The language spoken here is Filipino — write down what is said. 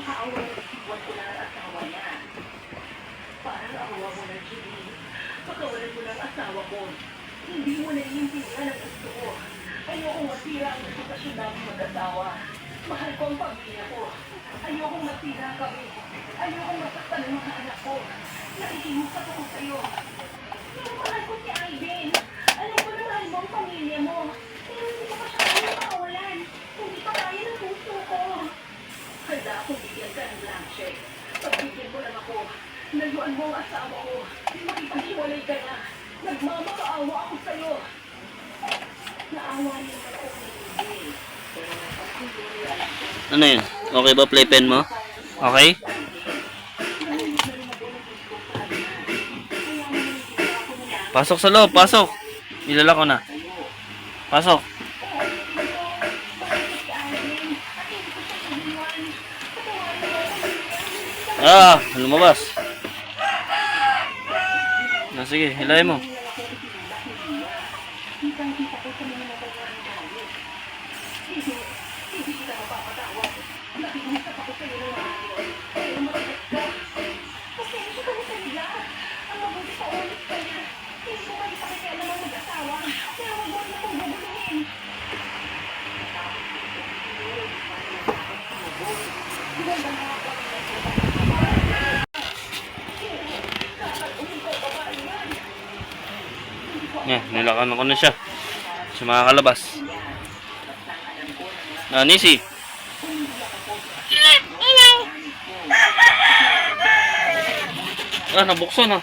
kaaway na isipan ko na ang asawa niya. Parang awa mo na, Julie. Pagkawalan mo ng asawa mo. Hindi mo naiintindihan ang gusto ko. Ayokong masira ang reputasyon namin mag-asawa. Mahal ko ang pamilya ko. Ayokong masira kami. Ayokong masaktan ang mga anak ko. Nakikimusap ako sa'yo. Pero mahal ko si Alvin. Alam ko na mahal mo ang pamilya mo. Pero hindi ko pa siya kaya makawalan. Hindi pa kaya ng puso ko. Handa akong bigyan ka ng blank check. Pagbigyan ko lang ako. Layuan mo ang asawa ko. Makipaghiwalay ka na. Nagmamakaawa ako sa'yo. Naawa niyo ako hindi. Pero pagkuloy alam ko. Ano yun? Okay ba playpen mo? Okay? Pasok sa loob, pasok. Nilala ko na. Pasok. Lumabas. Sige, hilahin mo. Nilakan ko na siya. Siya makakalabas. Nisi. Nabuksan